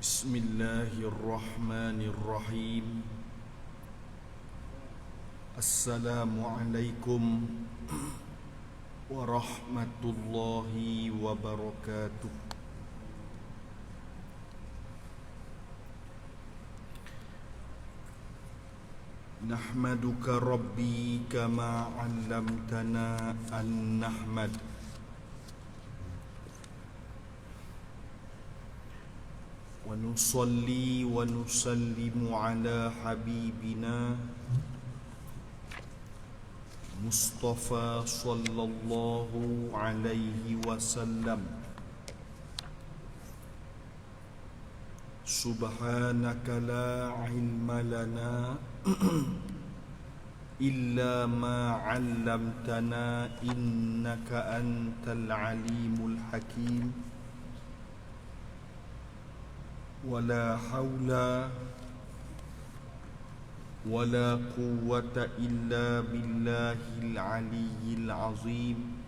Bismillahirrahmanirrahim. Assalamualaikum warahmatullahi wabarakatuh. Nahmaduka Rabbi kama 'allamtana an nahmad. Wa nusalli wa nusallimu ala habibina Mustafa sallallahu alaihi wasallam. Subhanaka la ilma lana illa ma 'allamtana innaka antal alimul hakim. Wala hawla wala quwwata illa billahil aliyyil azim.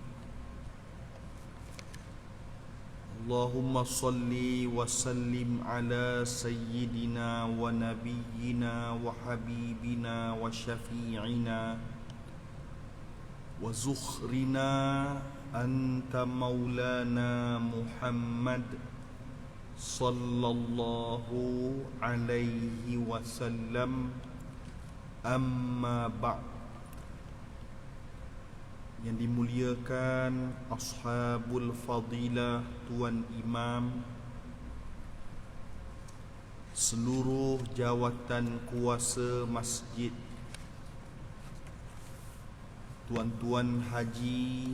Allahumma salli wa sallim ala sayyidina wa nabiyyina wa habibina wa syafi'ina wa zukhrina anta maulana Muhammad sallallahu alaihi wasallam. Amma ba'd. Yang dimuliakan ashabul fadilah, tuan imam, seluruh jawatan kuasa masjid, tuan-tuan haji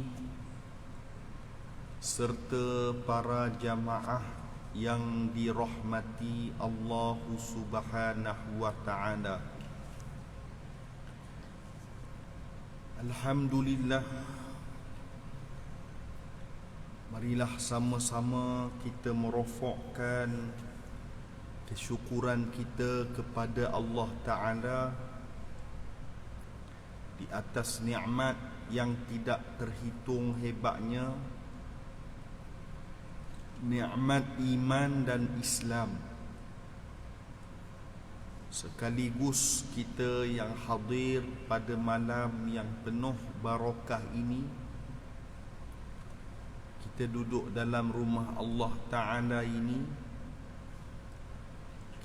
serta para jamaah yang dirahmati Allah Subhanahu wa ta'ala. Alhamdulillah, marilah sama-sama kita merofakkan kesyukuran kita kepada Allah Ta'ala di atas nikmat yang tidak terhitung hebatnya, nikmat iman dan Islam. Sekaligus kita yang hadir pada malam yang penuh barakah ini, kita duduk dalam rumah Allah Ta'ala ini,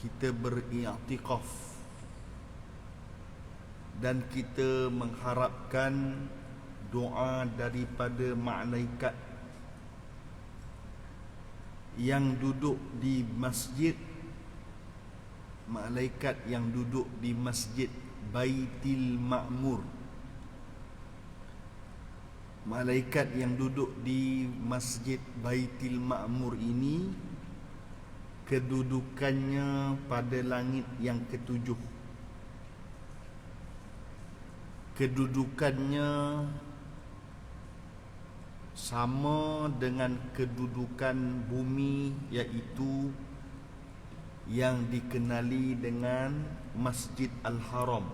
kita beriktikaf dan kita mengharapkan doa daripada malaikat yang duduk di masjid, malaikat yang duduk di masjid Baitil Ma'mur, malaikat yang duduk di masjid Baitil Ma'mur ini kedudukannya pada langit yang ketujuh. Kedudukannya sama dengan kedudukan bumi, iaitu yang dikenali dengan Masjid Al-Haram.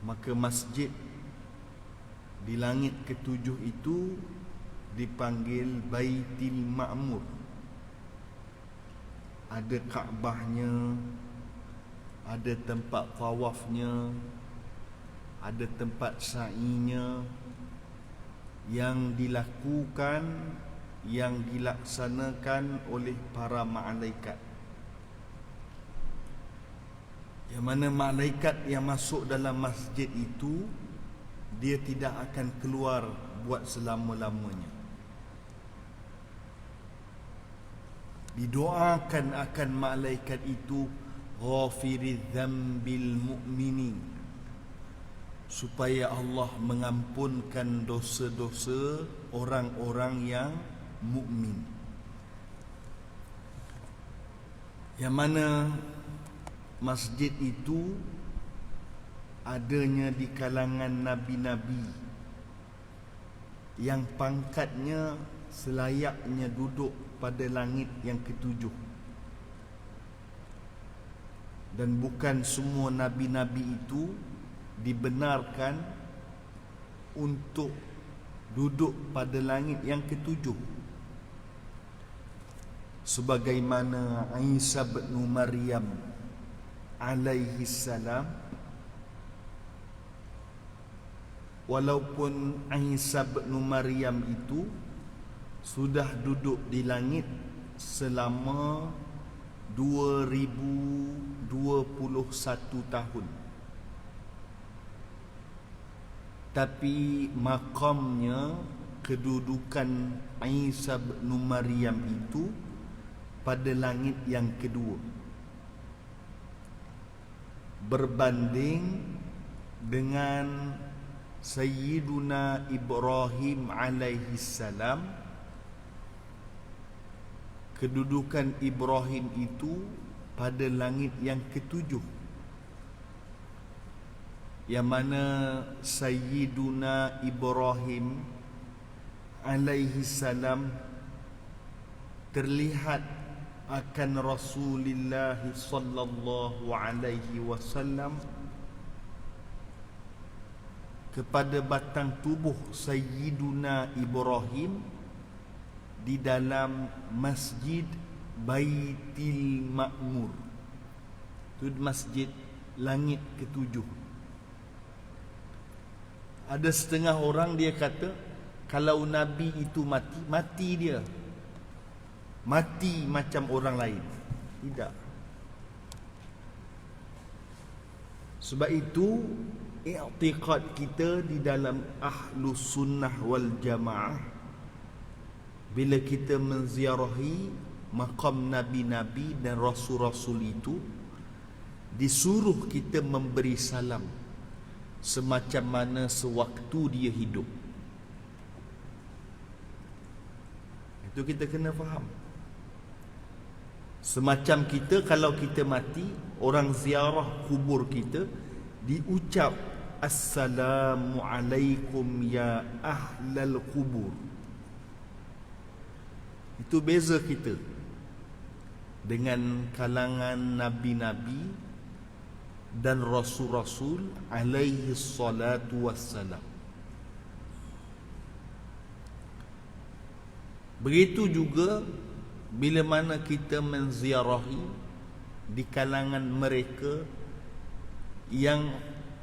Maka masjid di langit ketujuh itu dipanggil Baitil Ma'mur. Ada Kaabahnya, ada tempat tawafnya, ada tempat sa'inya yang dilakukan, yang dilaksanakan oleh para malaikat. Yang mana malaikat yang masuk dalam masjid itu, dia tidak akan keluar buat selama-lamanya. Didoakan akan malaikat itu ghafiriz dzambil mu'minin, supaya Allah mengampunkan dosa-dosa orang-orang yang mukmin. Yang mana masjid itu adanya di kalangan nabi-nabi yang pangkatnya selayaknya duduk pada langit yang ketujuh. Dan bukan semua nabi-nabi itu dibenarkan untuk duduk pada langit yang ketujuh. sebagaimana Isa bin Maryam alaihi salam, walaupun Isa bin Maryam itu sudah duduk di langit selama 2021 tahun, tapi makamnya, kedudukan Isa bin Maryam itu pada langit yang kedua, berbanding dengan Sayyiduna Ibrahim alaihi salam. Kedudukan Ibrahim itu pada langit yang ketujuh, yang mana Sayyiduna Ibrahim alaihi salam terlihat akan Rasulullah sallallahu alaihi wasallam kepada batang tubuh Sayyiduna Ibrahim di dalam Masjid Baitil Ma'mur. Itu masjid langit ketujuh. Ada setengah orang dia kata, kalau Nabi itu mati, mati dia. Mati macam orang lain. Tidak. Sebab itu i'tiqad kita di dalam Ahlus Sunnah wal Jamaah, bila kita menziarahi makam Nabi-Nabi dan Rasul-Rasul itu, disuruh kita memberi salam semacam mana sewaktu dia hidup. Itu kita kena faham. Semacam kita kalau kita mati, orang ziarah kubur kita, diucap Assalamualaikum ya ahlal kubur. Itu beza kita dengan kalangan Nabi-Nabi dan Rasul-Rasul alaihi salatu wassalam. Begitu juga bila mana kita menziarahi di kalangan mereka yang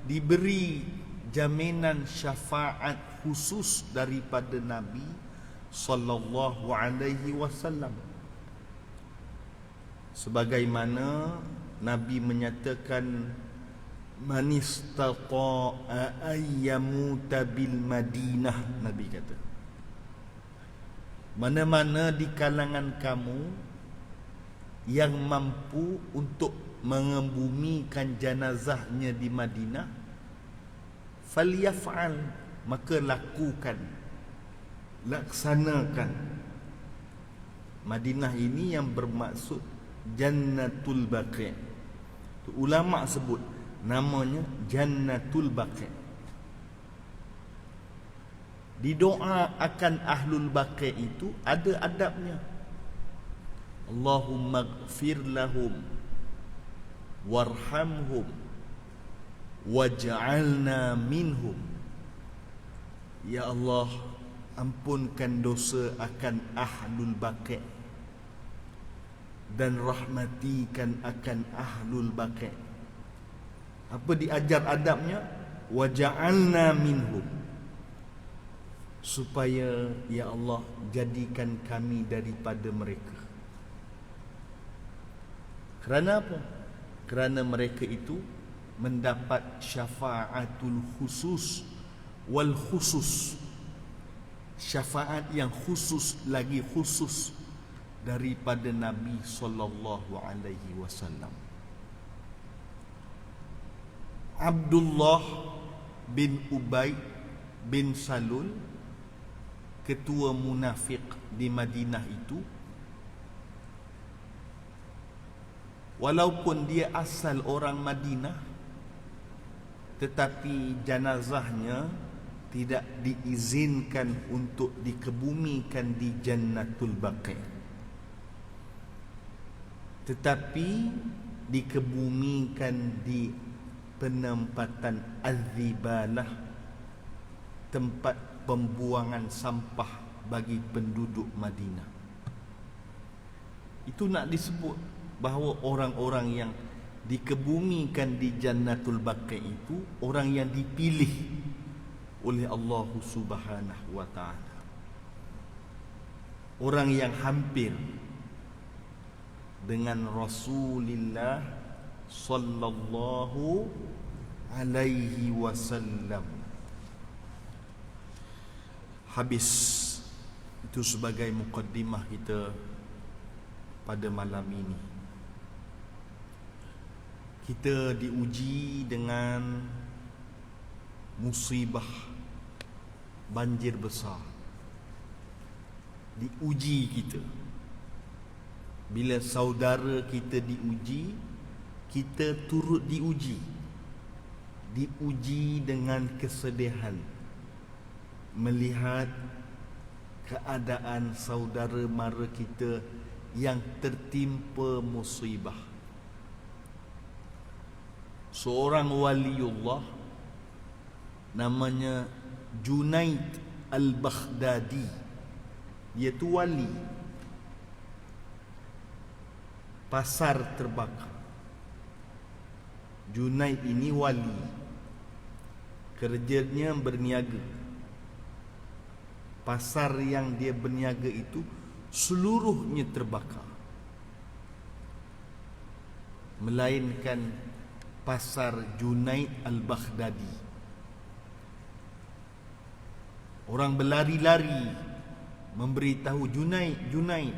diberi jaminan syafaat khusus daripada Nabi sallallahu alaihi wasallam, sebagaimana Nabi menyatakan man istata'a ayyamuta bil Madinah. Nabi kata, mana-mana di kalangan kamu yang mampu untuk mengebumikan jenazahnya di Madinah, falyaf'al, maka lakukan, laksanakan. Madinah ini yang bermaksud Jannatul Baqi'. Ulama sebut namanya Jannatul Baqi'. Di doa akan Ahlul Baqi' itu ada adabnya. Allahumma ighfir lahum warhamhum waj'alna minhum. Ya Allah, ampunkan dosa akan Ahlul Baqi' dan rahmatikan akan Ahlul Baqi'. Apa diajar adabnya? Waj'alna minhum, supaya ya Allah jadikan kami daripada mereka. Kerana apa? Kerana mereka itu mendapat syafaatul khusus wal khusus, syafaat yang khusus lagi khusus daripada Nabi sallallahu alaihi wasallam. Abdullah bin Ubay bin Salul, ketua munafik di Madinah itu, walaupun dia asal orang Madinah, tetapi jenazahnya tidak diizinkan untuk dikebumikan di Jannatul Baqi', tetapi dikebumikan di penempatan Az-Zibalah, tempat pembuangan sampah bagi penduduk Madinah. Itu nak disebut bahawa orang-orang yang dikebumikan di Jannatul Baqi itu orang yang dipilih oleh Allah Subhanahu wa taala. Orang yang hampir dengan Rasulullah sallallahu alaihi wasallam. Habis itu sebagai mukaddimah kita pada malam ini. Kita diuji dengan musibah banjir besar. Diuji kita. Bila saudara kita diuji, kita turut diuji. Diuji dengan kesedihan melihat keadaan saudara mara kita yang tertimpa musibah. Seorang waliullah namanya Junaid Al-Baghdadi. Dia tu wali. Pasar terbakar. Junaid ini wali. Kerjanya berniaga. Pasar yang dia berniaga itu seluruhnya terbakar, melainkan pasar Junaid Al-Baghdadi. Orang berlari-lari memberitahu Junaid, Junaid,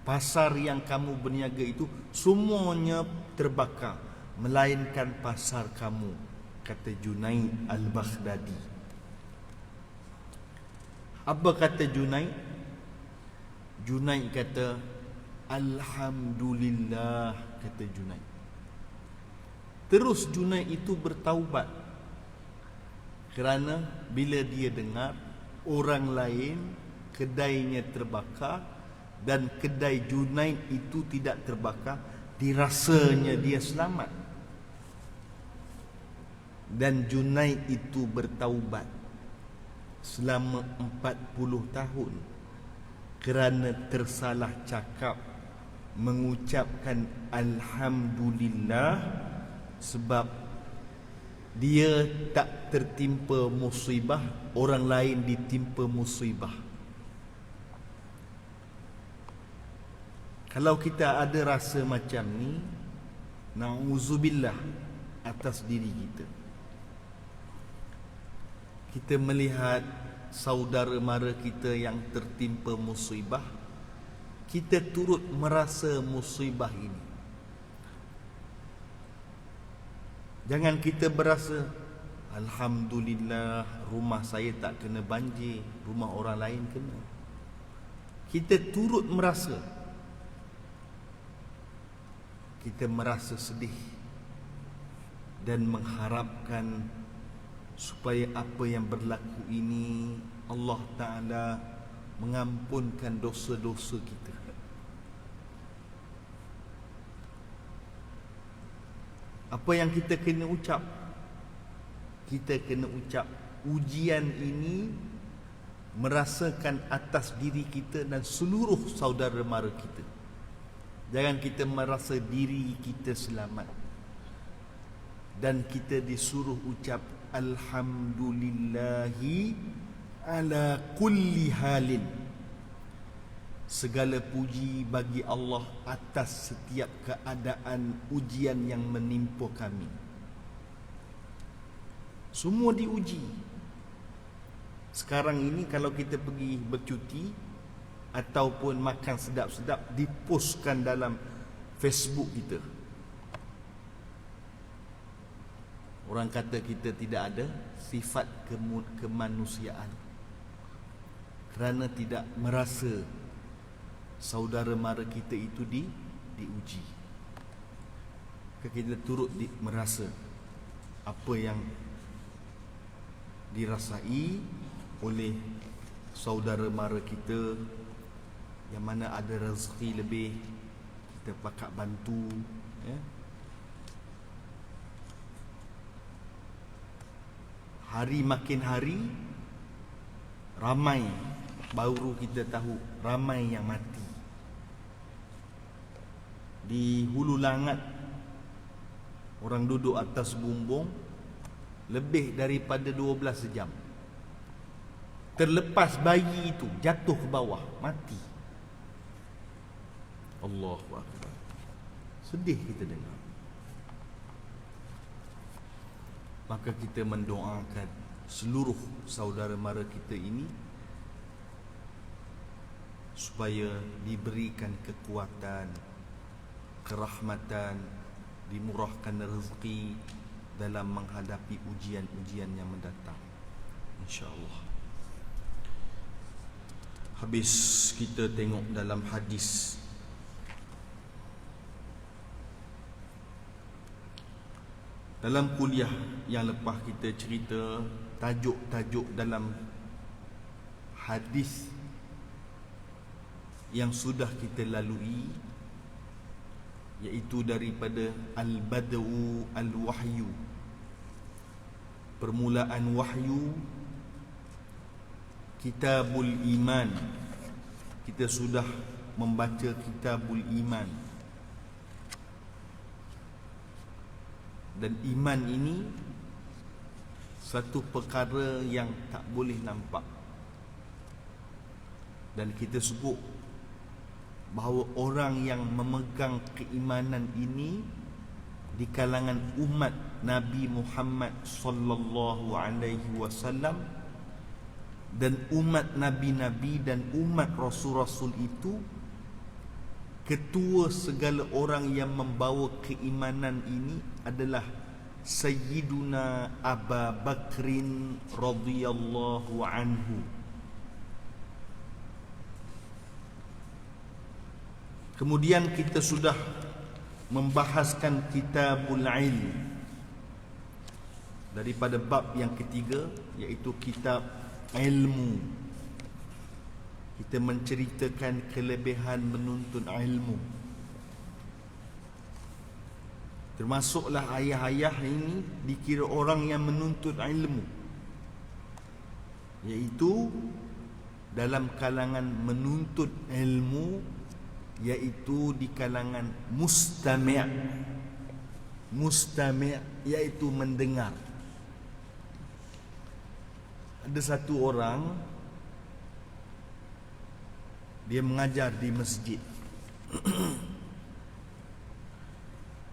pasar yang kamu berniaga itu semuanya terbakar, melainkan pasar kamu, kata Junaid Al-Baghdadi. Apa kata Junaid? Junaid kata, Alhamdulillah, kata Junaid. Terus Junaid itu bertaubat. Kerana bila dia dengar orang lain kedainya terbakar dan kedai Junaid itu tidak terbakar, dirasanya dia selamat. Dan Junaid itu bertaubat selama 40 tahun kerana tersalah cakap mengucapkan Alhamdulillah, sebab dia tak tertimpa musibah, orang lain ditimpa musibah. Kalau kita ada rasa macam ni, na'udzubillah atas diri kita. Kita melihat saudara mara kita yang tertimpa musibah, kita turut merasa musibah ini. Jangan kita berasa, Alhamdulillah rumah saya tak kena banjir, rumah orang lain kena. Kita turut merasa. Kita merasa sedih dan mengharapkan supaya apa yang berlaku ini Allah Ta'ala mengampunkan dosa-dosa kita. Apa yang kita kena ucap? Kita kena ucap ujian ini merasakan atas diri kita dan seluruh saudara mara kita. Jangan kita merasa diri kita selamat. Dan kita disuruh ucap Alhamdulillahi ala kulli halin. Segala puji bagi Allah atas setiap keadaan ujian yang menimpa kami. Semua diuji. Sekarang ini kalau kita pergi bercuti ataupun makan sedap-sedap, dipostkan dalam Facebook kita. Orang kata kita tidak ada sifat kemanusiaan kerana tidak merasa saudara mara kita itu diuji. Kita turut merasa apa yang dirasai oleh saudara mara kita yang mana ada rezeki lebih, kita pakak bantu, ya. Hari makin hari ramai, baru kita tahu ramai yang mati. di hulu langat, orang duduk atas bumbung lebih daripada 12 jam. Terlepas bayi itu jatuh ke bawah, mati. Allahu Akbar. Sedih kita dengar. Maka kita mendoakan seluruh saudara mara kita ini supaya diberikan kekuatan, kerahmatan, dimurahkan rezeki dalam menghadapi ujian-ujian yang mendatang, insya-Allah. Habis kita tengok dalam hadis, dalam kuliah yang lepas kita cerita tajuk-tajuk dalam hadis yang sudah kita lalui, iaitu daripada al-bada'u al-wahyu, permulaan wahyu, kitabul iman. Kita sudah membaca kitabul iman. Dan iman ini satu perkara yang tak boleh nampak. Dan kita sebut bahawa orang yang memegang keimanan ini di kalangan umat Nabi Muhammad sallallahu alaihi wasallam, dan umat nabi-nabi dan umat rasul-rasul itu, ketua segala orang yang membawa keimanan ini adalah Sayyiduna Abu Bakrin radhiyallahu anhu. Kemudian kita sudah membahaskan kitabul ilm daripada bab yang ketiga, iaitu kitab ilmu. Kita menceritakan kelebihan menuntut ilmu. Termasuklah ayah-ayah ini dikira orang yang menuntut ilmu, iaitu dalam kalangan menuntut ilmu, iaitu di kalangan mustami'. Mustami' iaitu mendengar. Ada satu orang, dia mengajar di masjid.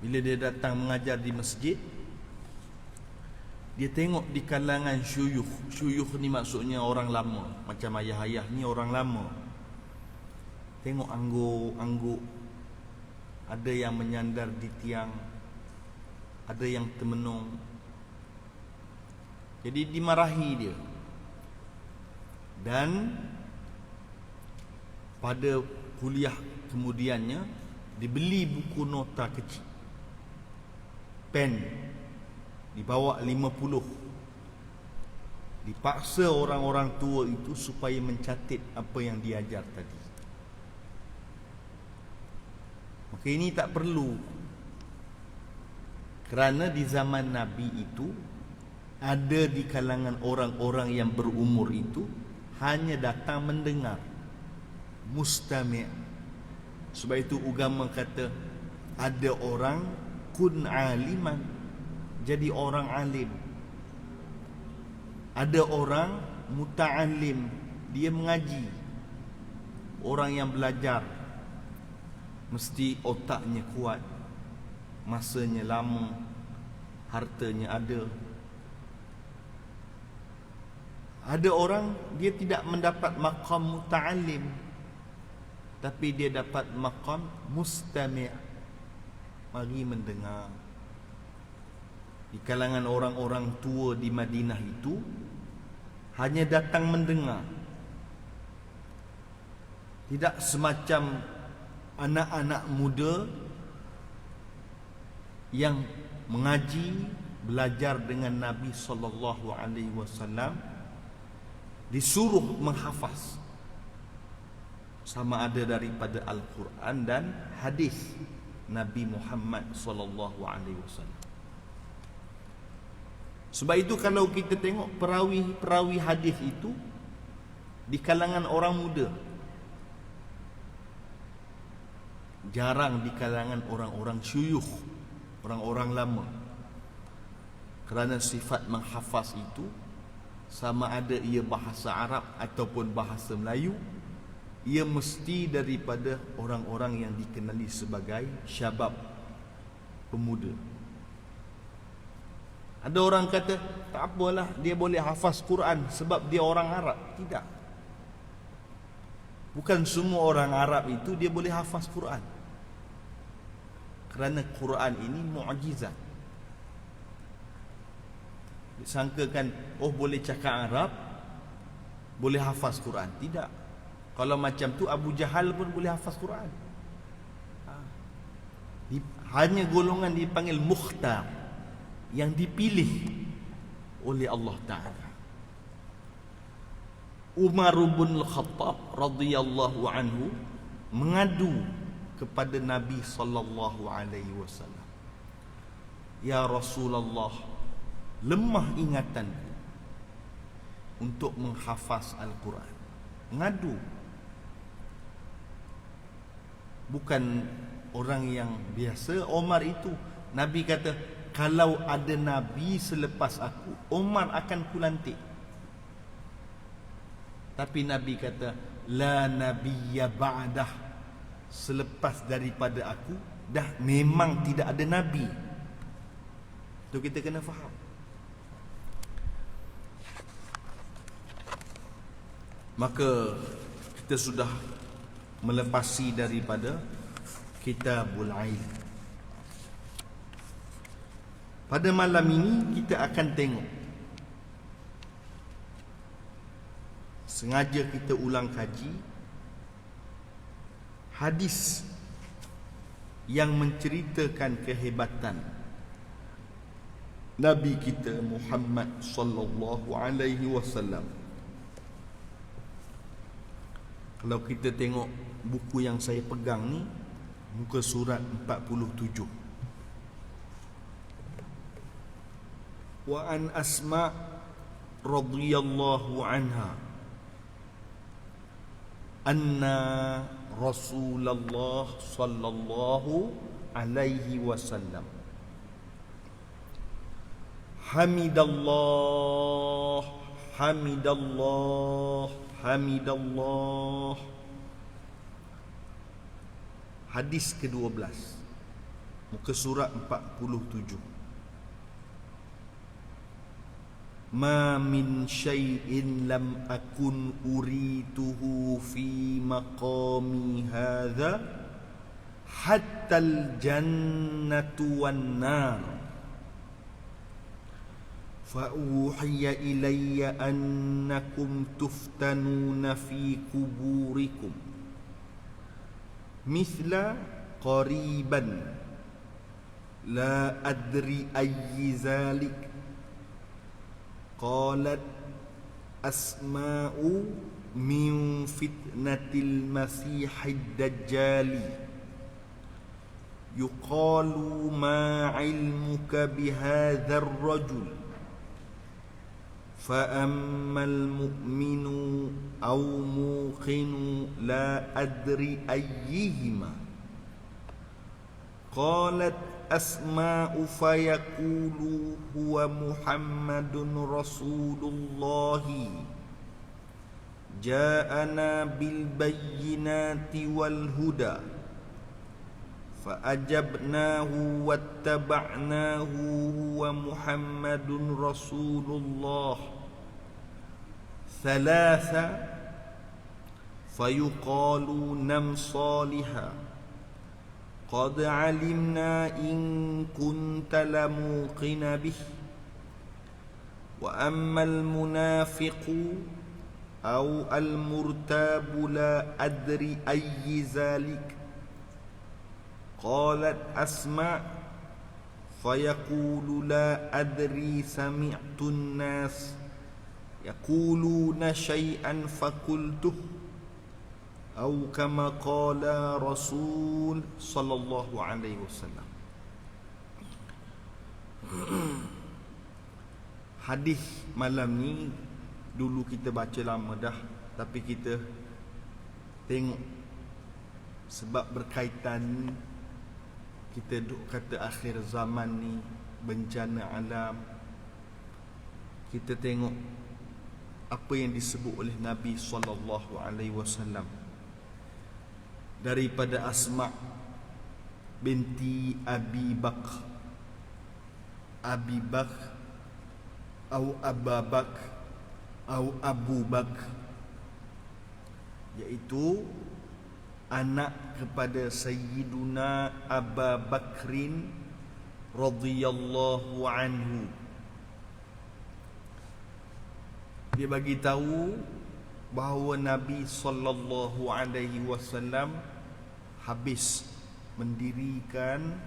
Bila dia datang mengajar di masjid, dia tengok di kalangan syuyukh. Syuyukh ni maksudnya orang lama, macam ayah-ayah ni orang lama. Tengok angguk-angguk, ada yang menyandar di tiang, ada yang termenung. Jadi dimarahi dia. Dan pada kuliah kemudiannya dibeli buku nota kecil, pen, dibawa 50. Dipaksa orang-orang tua itu supaya mencatat apa yang diajar tadi. Maka ini tak perlu, kerana di zaman Nabi itu ada di kalangan orang-orang yang berumur itu hanya datang mendengar, mustami'. Sebab itu agama kata ada orang kun aliman, jadi orang alim. Ada orang muta'alim, dia mengaji. Orang yang belajar mesti otaknya kuat, masanya lama, hartanya ada. Ada orang dia tidak mendapat maqam muta'alim, tapi dia dapat maqam mustami', mari mendengar. Di kalangan orang-orang tua di Madinah itu hanya datang mendengar. Tidak semacam anak-anak muda yang mengaji, belajar dengan Nabi sallallahu alaihi wasallam, disuruh menghafaz sama ada daripada Al-Quran dan hadis Nabi Muhammad sallallahu alaihi wasallam. Sebab itu kalau kita tengok perawi-perawi hadis itu di kalangan orang muda, jarang di kalangan orang-orang syuyukh, orang-orang lama. Kerana sifat menghafaz itu, sama ada ia bahasa Arab ataupun bahasa Melayu, ia mesti daripada orang-orang yang dikenali sebagai syabab, pemuda. Ada orang kata, tak apalah, dia boleh hafaz Quran sebab dia orang Arab. Tidak. Bukan semua orang Arab itu dia boleh hafaz Quran. Kerana Quran ini mu'jizat. Disangkakan, oh boleh cakap Arab, boleh hafaz Quran. Tidak. Kalau macam tu Abu Jahal pun boleh hafaz Quran. Hanya golongan dipanggil mukhtar, yang dipilih oleh Allah Ta'ala. Umar bin Al-Khattab radhiyallahu anhu mengadu kepada Nabi sallallahu alaihi wasallam, "Ya Rasulullah, lemah ingatanku untuk menghafaz Al-Quran." Mengadu. Bukan orang yang biasa. Umar itu, Nabi kata, kalau ada Nabi selepas aku, Umar akan kulantik. Tapi Nabi kata, la nabiyya ba'dah, selepas daripada aku dah memang tidak ada Nabi. Itu kita kena faham. Maka kita sudah melepasi daripada Kitabul Ilm. Pada malam ini kita akan tengok, sengaja kita ulang kaji hadis yang menceritakan kehebatan Nabi kita Muhammad sallallahu alaihi wasallam. Kalau kita tengok buku yang saya pegang ni, muka surat 47. Wa an Asma radhiyallahu anha anna Rasulullah sallallahu alaihi wasallam hamidallah hamidallah hamidallah. Hadis ke-12, muka surat 47. Ma min syai'in lam akun urituhu fi maqami hadha hatta al-jannatu wan nar. Fa'uhiya ilayya annakum tuftanuna fi kuburikum mithla qariban la adri ayyi zalik. Qalat Asma'u min fitnatil masihid dajjali yuqalu ma ilmuka bihadzal rajul fa ammal mu'minu aw muqinu la adri ayyihima. Qalat Asma'u fayaqulu huwa Muhammadun Rasulullahi ja'ana bil bayyinati wal huda fa'ajabnahu wattaba'nahu huwa Muhammadun Rasulullah. Thalatha fayuqalu nam salihah qad alimna in kunta lamuqina bih wa ammal munafiqu aw al murtabu la adri ayyi zalik. Qalat Asma fayaqulu la adri sami'tu an-nas yaquluna shay'an faqultuh atau kama qala Rasul sallallahu alaihi wasallam. Hadis malam ni dulu kita baca lama dah, tapi kita tengok Sebab berkaitan, kita duk kata akhir zaman ni, bencana alam. Kita tengok apa yang disebut oleh Nabi SAW daripada Asma binti Abi Bakr atau Abu Bakr, iaitu anak kepada Sayyiduna Abu Bakrin radhiyallahu anhu. Dia bagi tahu bahawa Nabi sallallahu alaihi wasallam habis mendirikan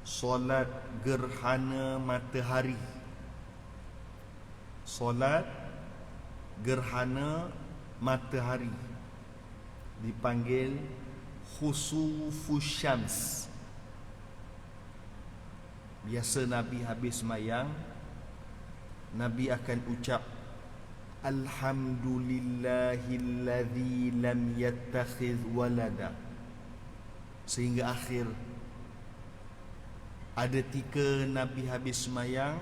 solat gerhana matahari. Solat gerhana matahari dipanggil khusufus syams. Biasa Nabi habis sembahyang, Nabi akan ucap Alhamdulillahilladzi lam yattakhidh walada, sehingga akhir. Ada ketika Nabi habis sembahyang,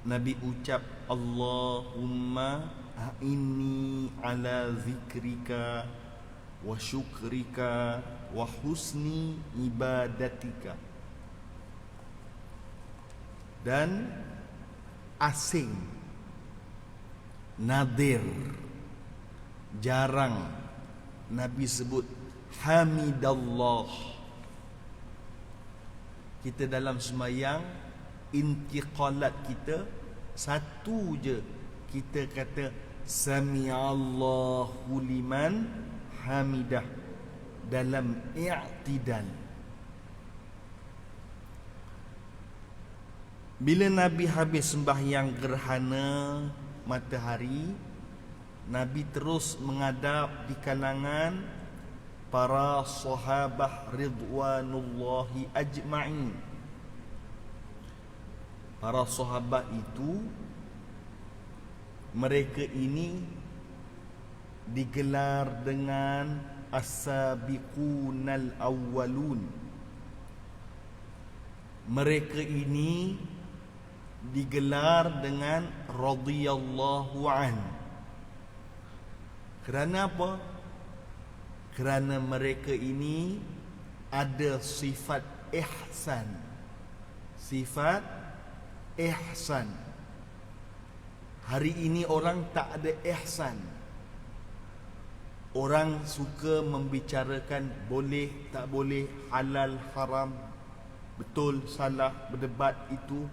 Nabi ucap Allahumma a'inni ala zikrika wa syukrika wa husni ibadatika. Dan asing, nadir, jarang Nabi sebut hamidallah. Kita dalam sembahyang, intiqalat kita satu je, kita kata sami'allahu liman hamidah dalam i'tidal. Bila Nabi habis sembahyang gerhana matahari, Nabi terus menghadap di kalangan para sahabah ridwanullahi ajma'in. Para sahabat itu, mereka ini digelar dengan as-sabiqunal awwalun. Mereka ini digelar dengan radhiyallahu an. Kerana apa? Kerana mereka ini ada sifat ihsan. Sifat ihsan. Hari ini orang tak ada ihsan. Orang suka membicarakan boleh, tak boleh, halal, haram, betul, salah, berdebat. Itu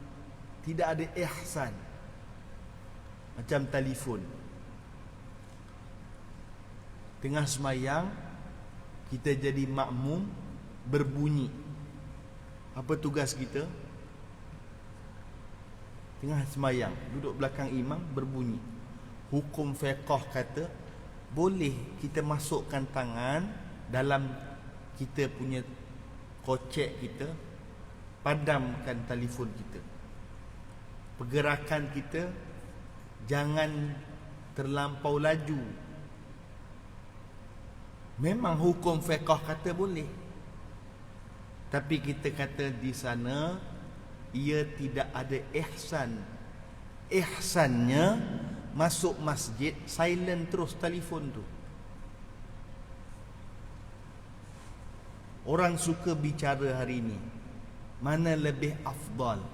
tidak ada ihsan. Macam telefon, tengah semayang kita jadi makmum, berbunyi. Apa tugas kita? Tengah semayang, duduk belakang imam, berbunyi. Hukum fiqh kata boleh kita masukkan tangan dalam kita punya kocek kita, padamkan telefon kita. Pergerakan kita jangan terlampau laju. Memang hukum fiqh kata boleh, tapi kita kata di sana ia tidak ada ihsan. Ihsannya masuk masjid silent terus telefon tu. Orang suka bicara hari ini, mana lebih afdal,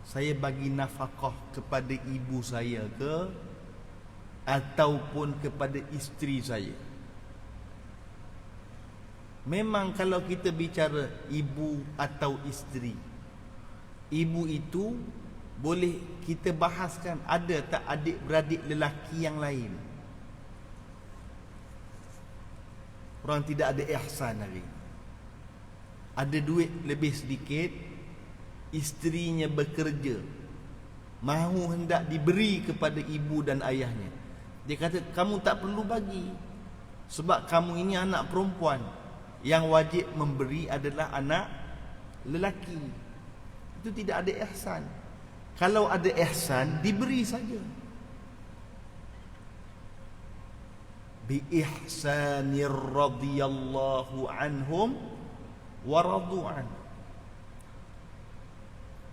saya bagi nafkah kepada ibu saya ke ataupun kepada isteri saya? Memang kalau kita bicara ibu atau isteri, ibu itu boleh kita bahaskan, ada tak adik-beradik lelaki yang lain. Orang tidak ada ihsan hari. Ada duit lebih sedikit, isterinya bekerja, mahu hendak diberi kepada ibu dan ayahnya. Dia kata kamu tak perlu bagi, sebab kamu ini anak perempuan, yang wajib memberi adalah anak lelaki. Itu tidak ada ihsan. Kalau ada ihsan, diberi saja. bi ihsanir radhiyallahu anhum wa radu an.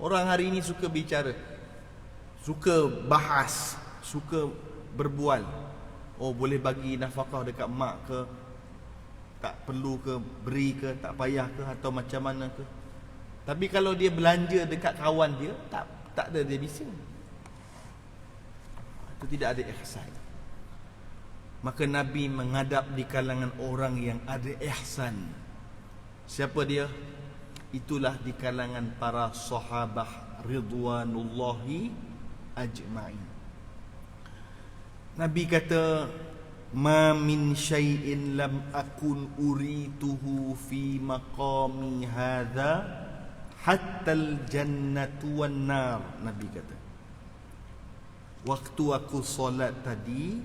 Orang hari ini suka bicara, suka bahas, suka berbual. Oh, boleh bagi nafkah dekat mak ke, tak perlu ke, beri ke, tak payah ke, atau macam mana ke. Tapi kalau dia belanja dekat kawan dia, tak ada dia bisa. Itu tidak ada ihsan. Maka Nabi menghadap di kalangan orang yang ada ihsan. Siapa dia? Itulah di kalangan para sahabah ridwanullahi ajma'in. Nabi kata, ma min syai'in lam akun urituhu fi maqami hadha hatta al-jannatu wan nar. Nabi kata, waktu aku solat tadi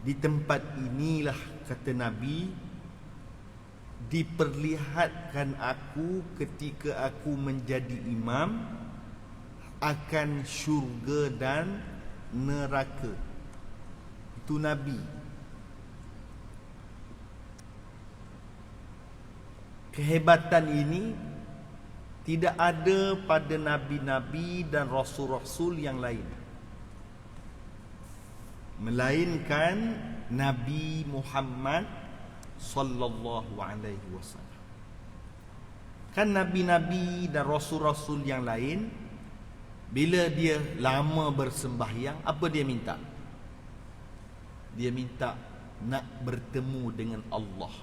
di tempat inilah, kata Nabi, diperlihatkan aku ketika aku menjadi imam akan syurga dan neraka. Itu Nabi. Kehebatan ini tidak ada pada nabi-nabi dan rasul-rasul yang lain, melainkan Nabi Muhammad sallallahu alaihi wasallam. Kan nabi-nabi dan rasul-rasul yang lain, bila dia lama bersembahyang, apa dia minta? Dia minta nak bertemu dengan Allah.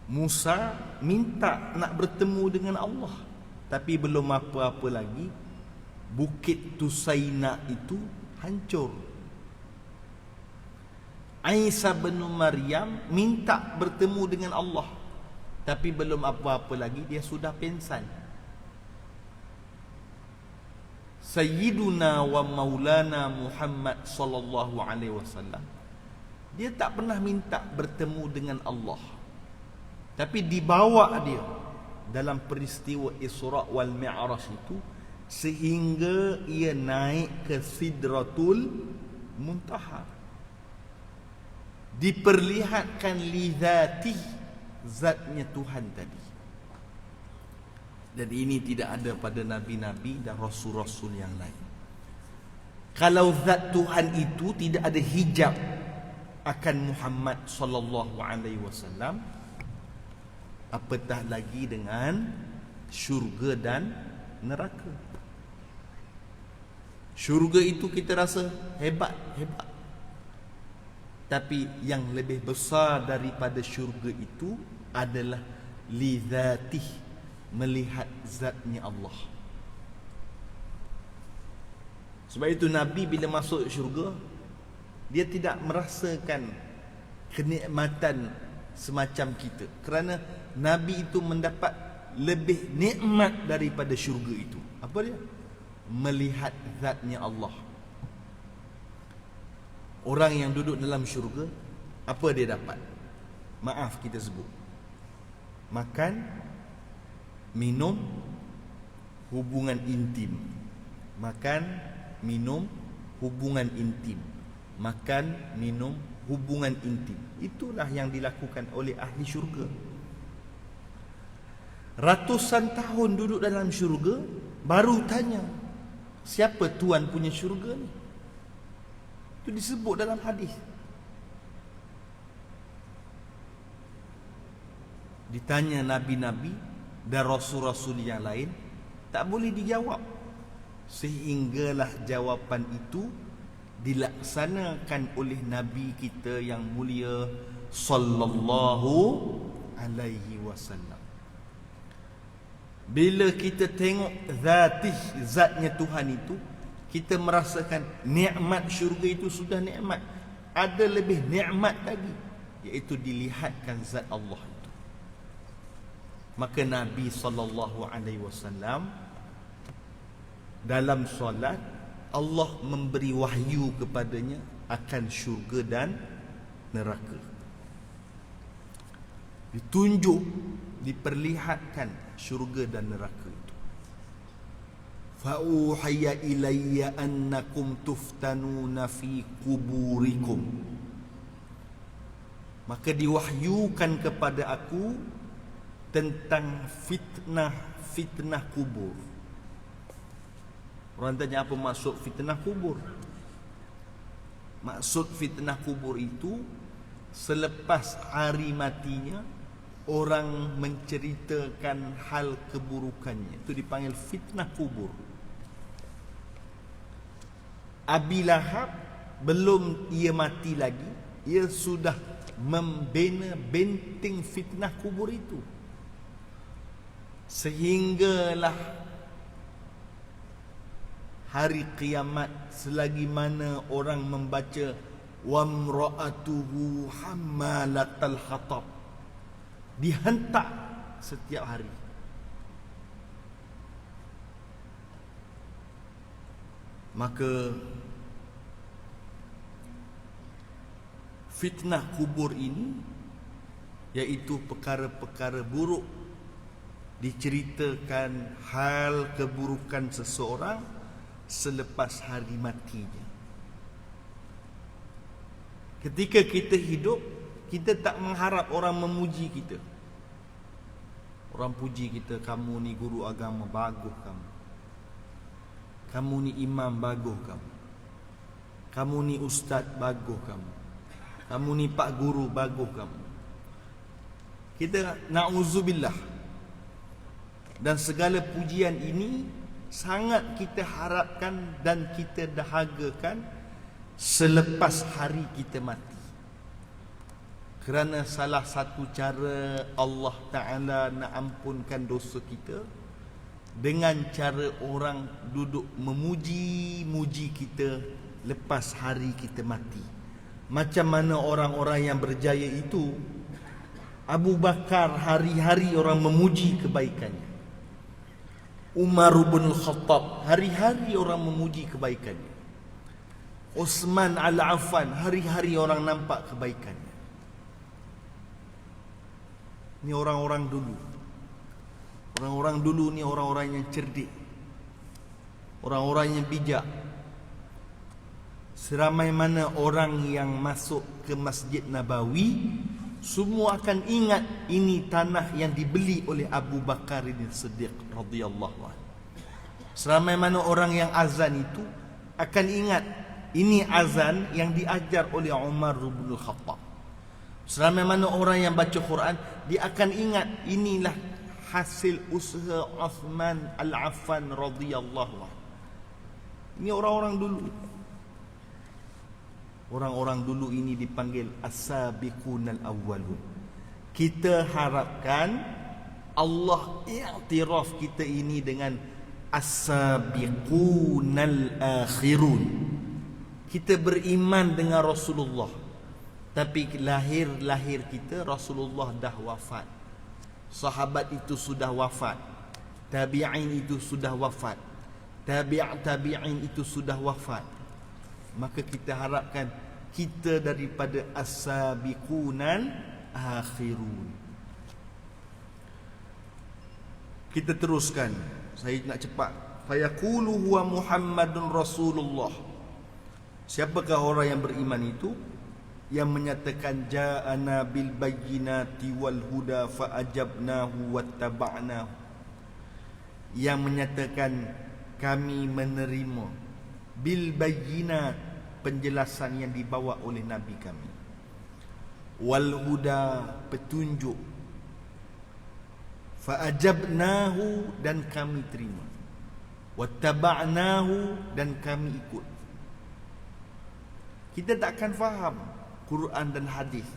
Musa minta nak bertemu dengan Allah, tapi belum apa-apa lagi, Bukit Tusaina itu hancur. Isa bin Maryam minta bertemu dengan Allah, tapi belum apa-apa lagi dia sudah pingsan. Sayyiduna wa maulana Muhammad sallallahu alaihi wasallam, dia tak pernah minta bertemu dengan Allah, tapi dibawa dia dalam peristiwa Isra wal Mi'raj itu sehingga ia naik ke Sidratul Muntaha. Diperlihatkan li zati, zatnya Tuhan tadi. Dan ini tidak ada pada nabi-nabi dan rasul-rasul yang lain. Kalau zat Tuhan itu tidak ada hijab akan Muhammad sallallahu alaihi wasallam, apatah lagi dengan syurga dan neraka. Syurga itu kita rasa hebat. Tapi yang lebih besar daripada syurga itu adalah li zatih, melihat zatnya Allah. Sebab itu Nabi bila masuk syurga, dia tidak merasakan kenikmatan semacam kita, kerana Nabi itu mendapat lebih nikmat daripada syurga itu. Apa dia? Melihat zatnya Allah. Orang yang duduk dalam syurga, apa dia dapat? Maaf kita sebut, makan, minum, hubungan intim. Makan, minum, hubungan intim. Makan, minum, hubungan intim. Itulah yang dilakukan oleh ahli syurga. Ratusan tahun duduk dalam syurga, baru tanya, siapa tuan punya syurga ni? Itu disebut dalam hadis. Ditanya nabi-nabi dan rasul-rasul yang lain, tak boleh dijawab, sehinggalah jawapan itu dilaksanakan oleh Nabi kita yang mulia sallallahu alaihi wasallam. Bila kita tengok zatnya Tuhan itu, kita merasakan nikmat syurga itu sudah nikmat. Ada lebih nikmat lagi, iaitu dilihatkan zat Allah itu. Maka Nabi sallallahu alaihi wasallam dalam solat, Allah memberi wahyu kepadanya akan syurga dan neraka. Ditunjuk, diperlihatkan syurga dan neraka itu. Fa'uhiya ilayya annakum tuftanuna fi kuburikum. Maka diwahyukan kepada aku tentang fitnah kubur. Orang tanya apa maksud fitnah kubur? Maksud fitnah kubur itu selepas hari matinya orang menceritakan hal keburukannya. Itu dipanggil fitnah kubur. Abi Lahab belum ia mati lagi, ia sudah membina benteng fitnah kubur itu. Sehinggalah hari kiamat, selagi mana orang membaca wamra'atuhu hammalatal hatab, dihentak setiap hari. Maka fitnah kubur ini, iaitu perkara-perkara buruk, diceritakan hal keburukan seseorang selepas hari matinya. Ketika kita hidup, kita tak mengharap orang memuji kita. Orang puji kita, kamu ni guru agama, bagus kamu. Kamu ni imam, bagus kamu. Kamu ni ustaz, bagus kamu. Kamu ni pak guru, bagus kamu. Kita na'udzubillah. Dan segala pujian ini sangat kita harapkan dan kita dahagakan selepas hari kita mati. Kerana salah satu cara Allah Ta'ala nak ampunkan dosa kita dengan cara orang duduk memuji-muji kita lepas hari kita mati. Macam mana orang-orang yang berjaya itu, Abu Bakar hari-hari orang memuji kebaikannya. Umar bin Khattab hari-hari orang memuji kebaikannya. Uthman Al-Affan hari-hari orang nampak kebaikannya. Ini orang-orang dulu. Orang-orang dulu ni orang-orang yang cerdik, orang-orang yang bijak. Seramai mana orang yang masuk ke Masjid Nabawi, semua akan ingat ini tanah yang dibeli oleh Abu Bakar Siddiq radhiyallahu anhu. Seramai mana orang yang azan itu akan ingat ini azan yang diajar oleh Umar bin Khattab. Seramai mana orang yang baca Quran, dia akan ingat inilah hasil usaha Uthman Al-Affan radhiyallahu anhu. Ini orang-orang dulu. Orang-orang dulu ini dipanggil as-sabiqunal awwalun. Kita harapkan Allah i'tiraf kita ini dengan as-sabiqunal akhirun. Kita beriman dengan Rasulullah, tapi lahir kita Rasulullah dah wafat. Sahabat itu sudah wafat. Tabi'in itu sudah wafat. Tabi'in itu sudah wafat. Maka kita harapkan kita daripada as-sabiqunal akhirun. Kita teruskan. Saya nak cepat. Fayaqulu huwa Muhammadun Rasulullah. Siapakah orang yang beriman itu? Yang menyatakan ja'ana bil bayyinati wal huda fa ajabnahu wattaba'nahu. Yang menyatakan kami menerima bil bayyinat, penjelasan yang dibawa oleh Nabi kami, wal huda, petunjuk, fa ajabnahu, dan kami terima, wattaba'nahu, dan kami ikut. Kita tak akan faham Quran dan hadis.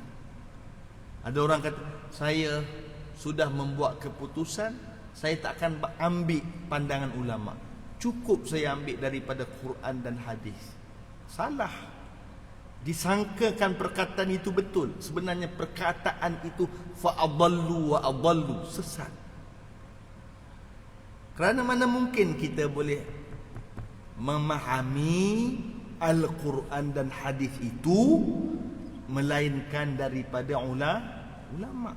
Ada orang kata, saya sudah membuat keputusan, saya tak akan ambil pandangan ulama, cukup saya ambil daripada Quran dan hadis. Salah. Disangkakan perkataan itu betul, sebenarnya perkataan itu fa'adallu wa adallu, sesat. Kerana mana mungkin kita boleh memahami Al-Quran dan hadis itu melainkan daripada ulama.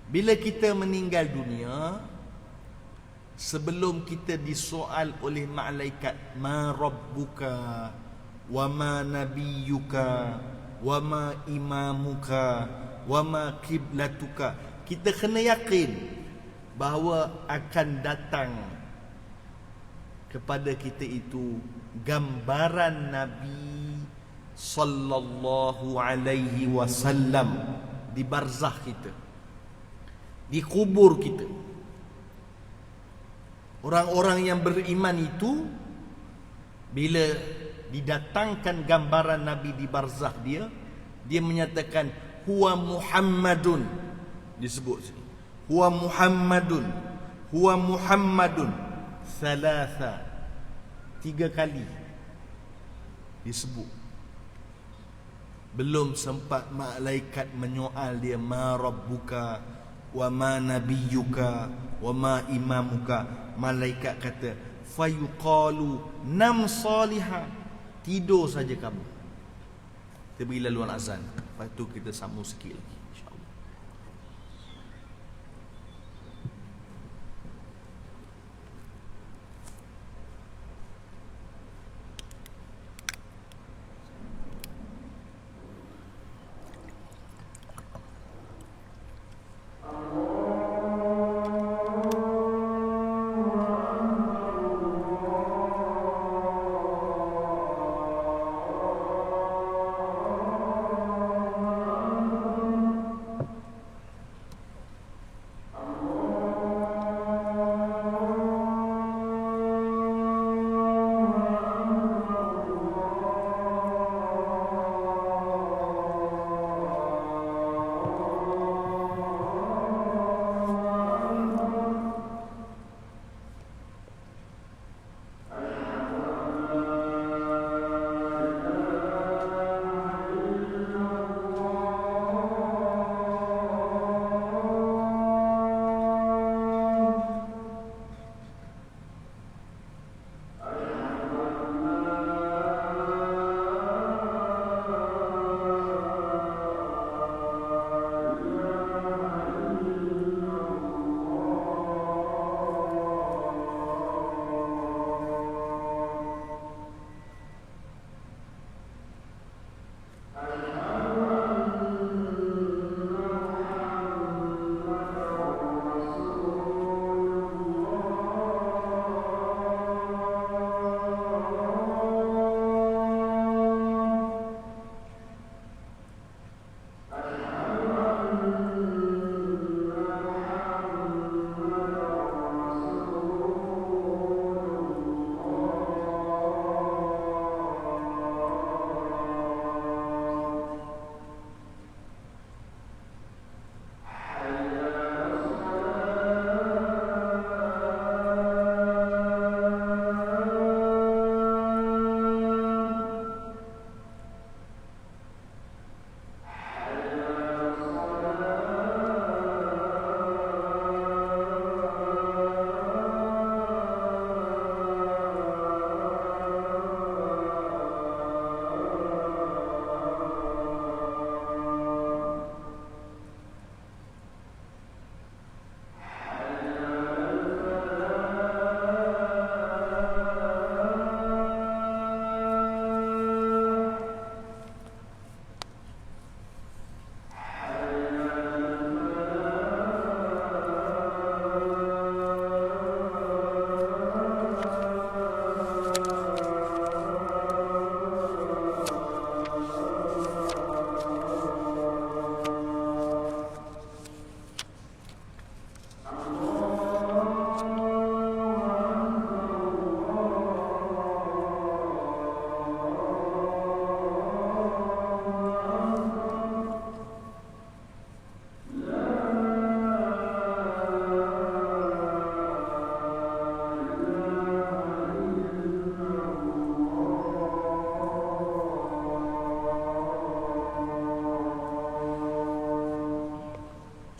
Bila kita meninggal dunia, sebelum kita disoal oleh malaikat, ma rabbuka wa ma nabiyyuka wa ma imamuka wa ma kiblatuka, kita kena yakin bahawa akan datang kepada kita itu gambaran Nabi sallallahu alaihi wasallam di barzakh kita, di kubur kita. Orang-orang yang beriman itu bila didatangkan gambaran Nabi di barzakh dia menyatakan huwa Muhammadun, disebut sini huwa Muhammadun thalatha, 3 kali disebut. Belum sempat malaikat menyoal dia, ma rabbuka wa ma nabiyyuka wa ma imamuka, malaikat kata fayuqalu nam salihah, tidur saja kamu. Kita bagi laluan azan, lepas tu kita sambung sikit lagi insya-Allah.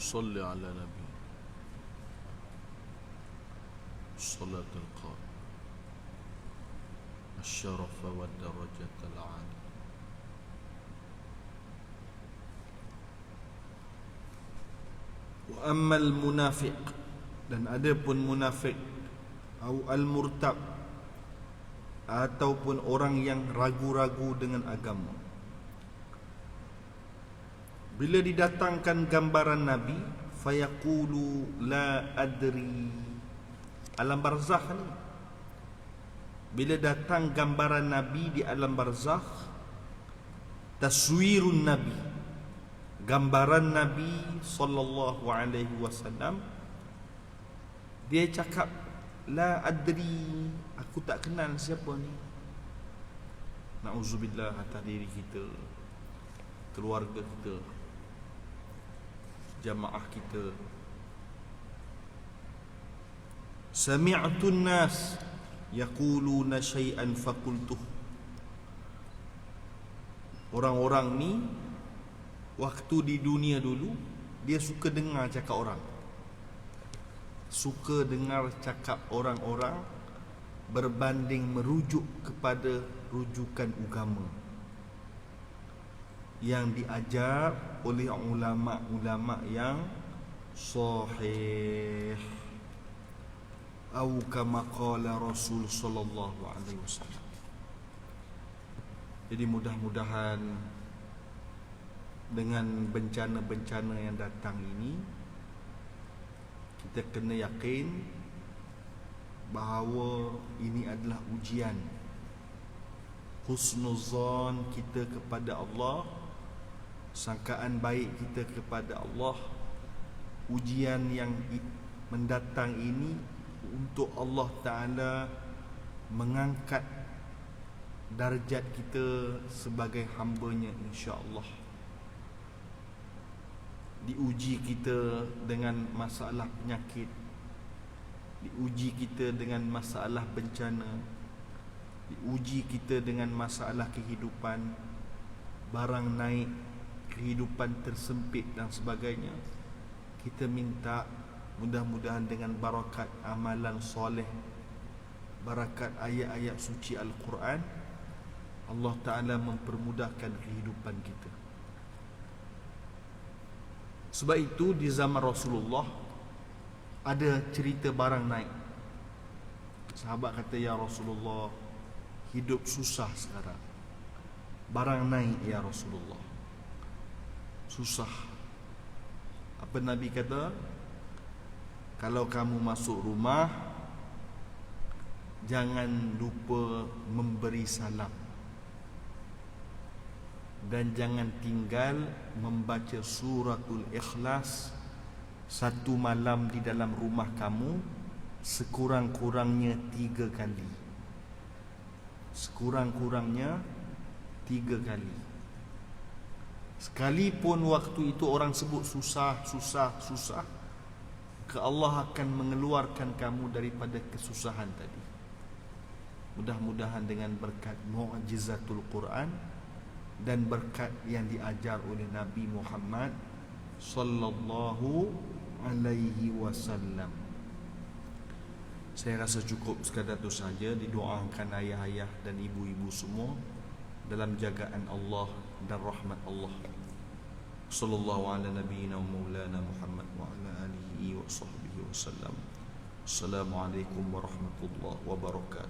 صل على نبي الصلاة القائمة الشرف والدرجة العالية. Wa ammal munafiq, dan ada pun munafik, au al-murtab, ataupun orang yang ragu-ragu dengan agama. Bila didatangkan gambaran Nabi, fayaqulu la adri. Alam barzakh ni, bila datang gambaran Nabi di alam barzakh, taswirun Nabi, gambaran Nabi sallallahu alaihi wasallam, dia cakap la adri, aku tak kenal siapa ni. Na'udzubillah atas diri kita, keluarga kita, jamaah kita. Sami'tun nas yaquluna syai'an faqultuh. Orang-orang ni waktu di dunia dulu, dia suka dengar cakap orang, suka dengar cakap orang-orang berbanding merujuk kepada rujukan agama yang diajar oleh ulama-ulama yang sahih, atau kama qala Rasul sallallahu alaihi wasallam. Jadi mudah-mudahan dengan bencana-bencana yang datang ini, kita kena yakin bahawa ini adalah ujian. Husnuzan kita kepada Allah, sangkaan baik kita kepada Allah. Ujian yang mendatang ini untuk Allah Ta'ala mengangkat darjat kita sebagai hamba-Nya, insya-Allah. Diuji kita dengan masalah penyakit, diuji kita dengan masalah bencana, diuji kita dengan masalah kehidupan, barang naik, kehidupan tersempit dan sebagainya. Kita minta mudah-mudahan dengan barakat amalan soleh, barakat ayat-ayat suci Al-Quran, Allah Ta'ala mempermudahkan kehidupan kita. Sebab itu di zaman Rasulullah ada cerita barang naik. Sahabat kata, ya Rasulullah, hidup susah sekarang, barang naik ya Rasulullah, susah. Apa Nabi kata? Kalau kamu masuk rumah, jangan lupa memberi salam, dan jangan tinggal membaca suratul Ikhlas satu malam di dalam rumah kamu sekurang-kurangnya 3 kali. Sekurang-kurangnya 3 kali. Sekalipun waktu itu orang sebut susah, ke Allah akan mengeluarkan kamu daripada kesusahan tadi. Mudah-mudahan dengan berkat mu'jizatul Quran dan berkat yang diajar oleh Nabi Muhammad sallallahu alaihi wasallam. Saya rasa cukup sekadar itu saja. Didoakan ayah-ayah dan ibu-ibu semua dalam jagaan Allah dan rahmat Allah. Sallallahu ala nabiyyina wa maulana Muhammad wa ala alihi wa sahbihi wasallam. Assalamualaikum warahmatullahi wabarakatuh.